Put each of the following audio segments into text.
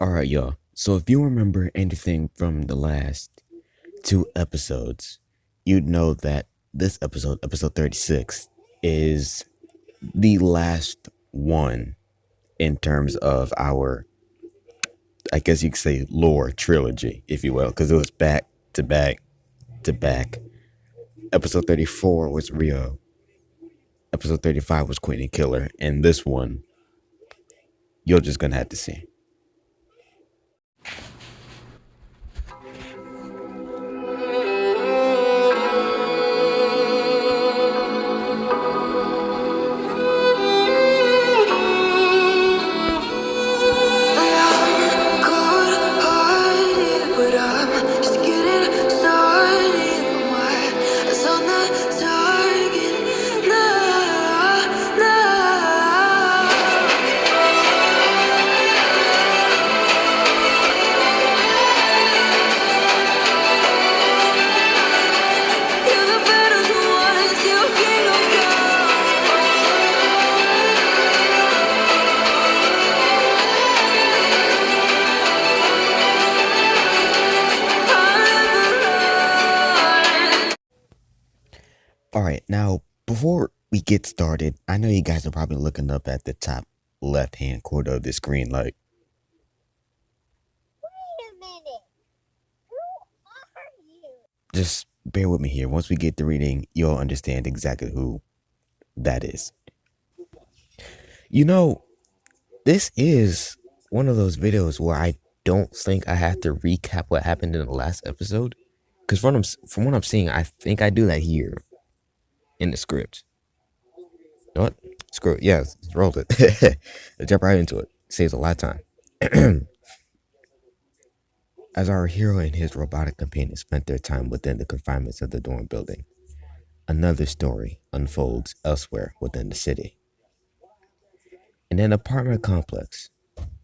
All right, y'all. So if you remember anything from the last two episodes, you'd know that this episode, episode 36, is the last one in terms of our, I guess you could say, lore trilogy, if you will, because it was back to back to back. Episode 34 was Rio. Episode 35 was Queen and Killer. And this one, you're just going to have to see. All right, now before we get started, I know you guys are probably looking up at the top left hand corner of the screen like, wait a minute. Who are you? Just bear with me here. Once we get to reading, you'll understand exactly who that is. You know, this is one of those videos where I don't think I have to recap what happened in the last episode. Because from what I'm seeing, I think I do that here in the script. You know what? Screw it. Yeah, roll it. Let's jump right into it. Saves a lot of time. As our hero and his robotic companion spent their time within the confinements of the dorm building, another story unfolds elsewhere within the city. In an apartment complex,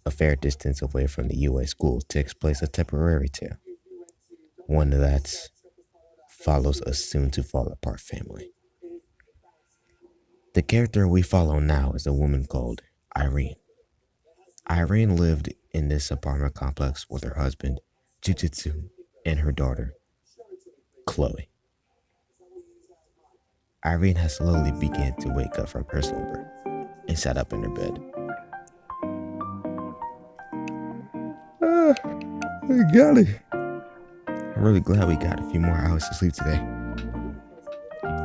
a fair distance away from the UA school, takes place a temporary tale. One that follows a soon to fall apart family. The character we follow now is a woman called Irene. Irene lived in this apartment complex with her husband, Jujitsu, and her daughter, Chloe. Irene has slowly begun to wake up from her slumber and sat up in her bed. I got it. I'm really glad we got a few more hours to sleep today.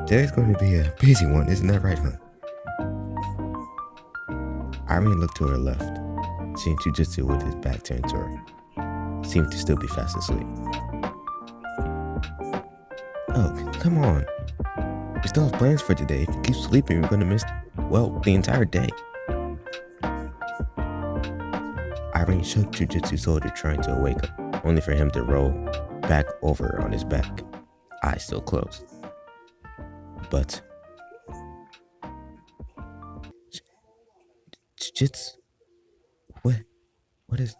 Today's going to be a busy one, isn't that right, huh? Irene looked to her left, seeing Jujitsu with his back turned to her. Seemed to still be fast asleep. Oh, come on. We still have plans for today. If you keep sleeping, we're going to miss, well, the entire day. Irene shook Jujitsu's shoulder, trying to wake him, only for him to roll back over on his back, eyes still closed. But Jujitsu, what is?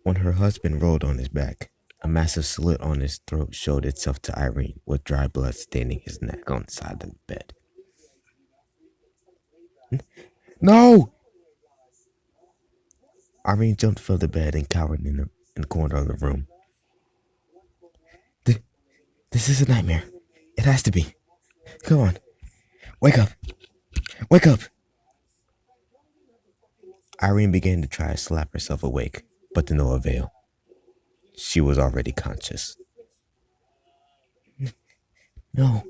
When her husband rolled on his back, a massive slit on his throat showed itself to Irene, with dry blood staining his neck on the side of the bed. No! Irene jumped from the bed and cowered in the corner of the room. This is a nightmare. It has to be. Come on. Wake up. Wake up. Irene began to try to slap herself awake, but to no avail. She was already conscious. No.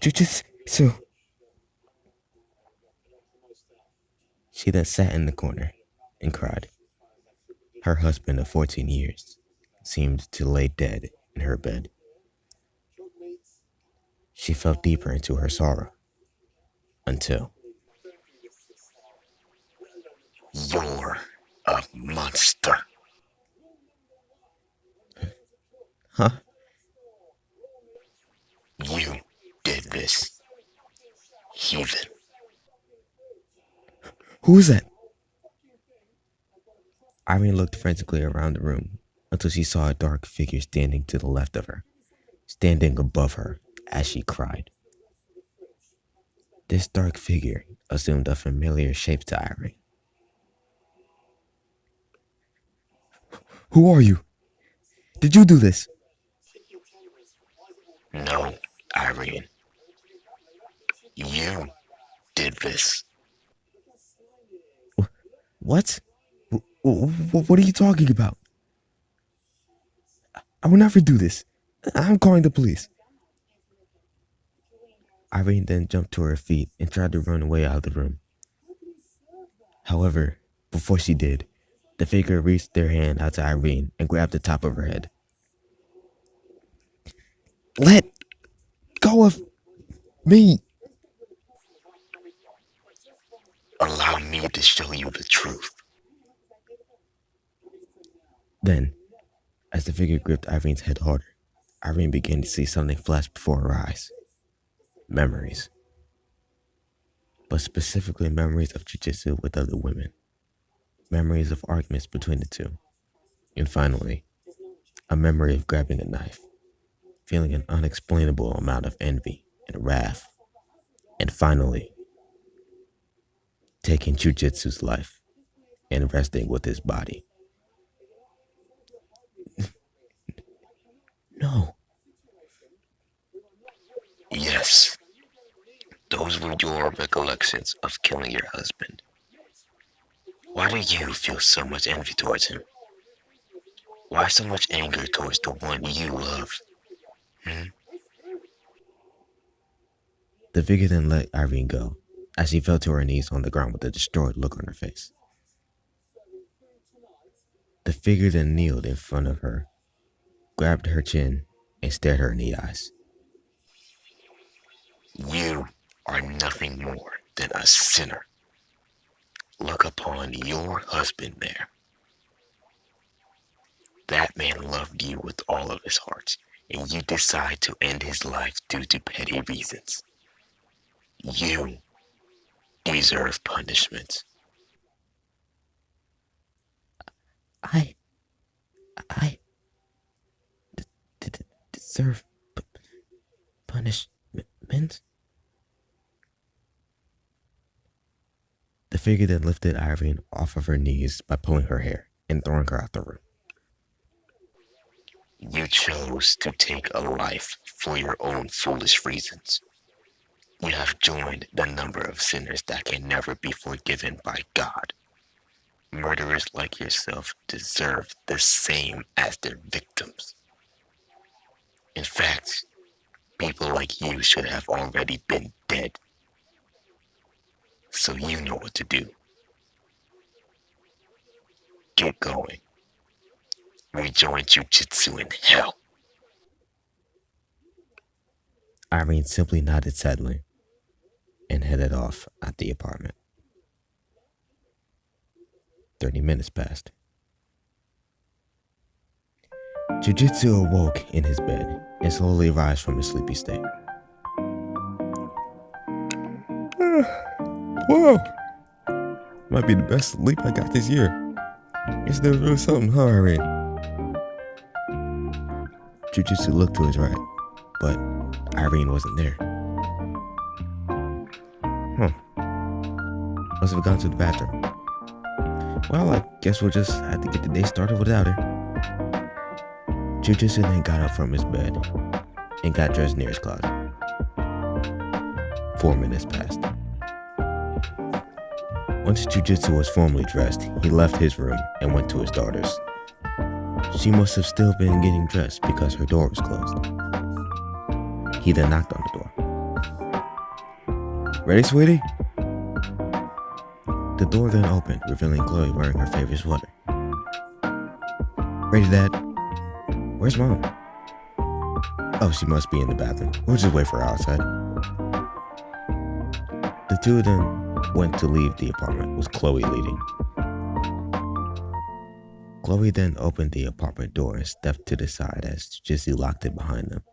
Jujitsu. She then sat in the corner and cried. Her husband of 14 years seemed to lay dead in her bed. She fell deeper into her sorrow until... You're a monster. Huh? You did this. Heathen. Who is that? Irene looked frantically around the room until she saw a dark figure standing to the left of her, standing above her as she cried. This dark figure assumed a familiar shape to Irene. Who are you? Did you do this? No, Irene. You did this. What? What are you talking about? I will never do this. I'm calling the police. Irene then jumped to her feet and tried to run away out of the room. However, before she did, the figure reached their hand out to Irene and grabbed the top of her head. Let go of me! Allow me to show you the truth. Then, as the figure gripped Irene's head harder, Irene began to see something flash before her eyes. Memories. But specifically memories of jujitsu with other women. Memories of arguments between the two. And finally, a memory of grabbing a knife, feeling an unexplainable amount of envy and wrath. And finally, taking jujitsu's life and resting with his body. No. Yes, those were your recollections of killing your husband. Why do you feel so much envy towards him? Why so much anger towards the one you love? The figure then let Irene go as she fell to her knees on the ground with a destroyed look on her face. The figure then kneeled in front of her, grabbed her chin, and stared her in the eyes. You are nothing more than a sinner. Look upon your husband there. That man loved you with all of his heart, and you decide to end his life due to petty reasons. You deserve punishment. I deserve punishment? The figure then lifted Irene off of her knees by pulling her hair and throwing her out the room. You chose to take a life for your own foolish reasons. You have joined the number of sinners that can never be forgiven by God. Murderers like yourself deserve the same as their victims. In fact, people like you should have already been dead. So you know what to do. Get going. Rejoin jujitsu in hell. Irene simply nodded sadly and headed off at the apartment. 30 minutes passed. Jujitsu awoke in his bed and slowly rose from his sleepy state. Whoa! Might be the best sleep I got this year. Guess there was really something, huh, Irene? Jujitsu looked to his right, but Irene wasn't there. Must have gone to the bathroom. Well, I guess we'll just have to get the day started without her. Jujitsu then got up from his bed and got dressed near his closet. 4 minutes passed. Once Jujitsu was formally dressed, he left his room and went to his daughter's. She must have still been getting dressed because her door was closed. He then knocked on the door. Ready, sweetie? The door then opened, revealing Chloe wearing her favorite sweater. Ready, Dad? Where's Mom? Oh, she must be in the bathroom. We'll just wait for her outside. The two then went to leave the apartment, with Chloe leading. Chloe then opened the apartment door and stepped to the side as Jizzy locked it behind them.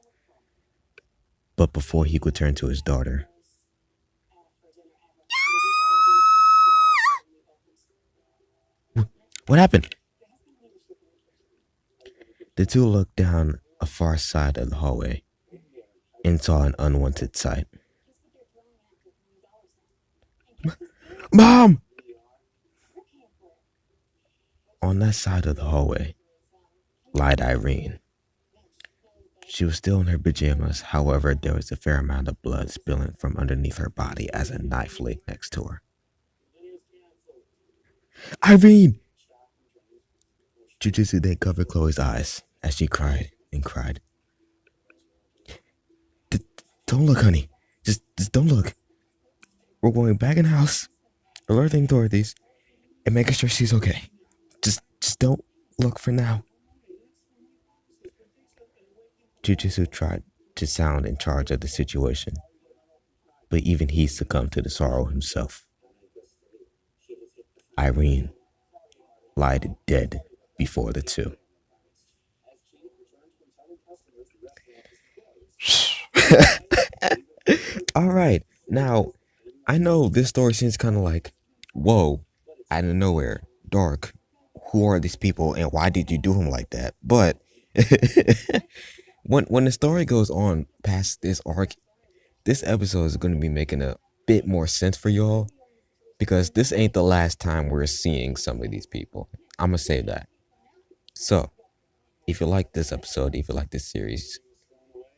But before he could turn to his daughter, what happened? The two looked down a far side of the hallway and saw an unwanted sight. Mom! On that side of the hallway lied Irene. She was still in her pajamas, however, there was a fair amount of blood spilling from underneath her body as a knife lay next to her. Irene! Jujitsu then covered Chloe's eyes as she cried and cried. Don't look, honey. Just don't look. We're going back in the house, alerting authorities, and making sure she's okay. Just don't look for now. Jujitsu tried to sound in charge of the situation, but even he succumbed to the sorrow himself. Irene lied dead before the two. All right, now I know this story seems kind of like, whoa, out of nowhere, dark. Who are these people, and why did you do him like that? But when the story goes on past this arc, this episode is going to be making a bit more sense for y'all because this ain't the last time we're seeing some of these people. I'm gonna say that. So, if you like this episode, if you like this series,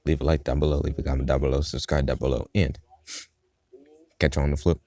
leave a like down below, leave a comment down below, subscribe down below, and catch you on the flip.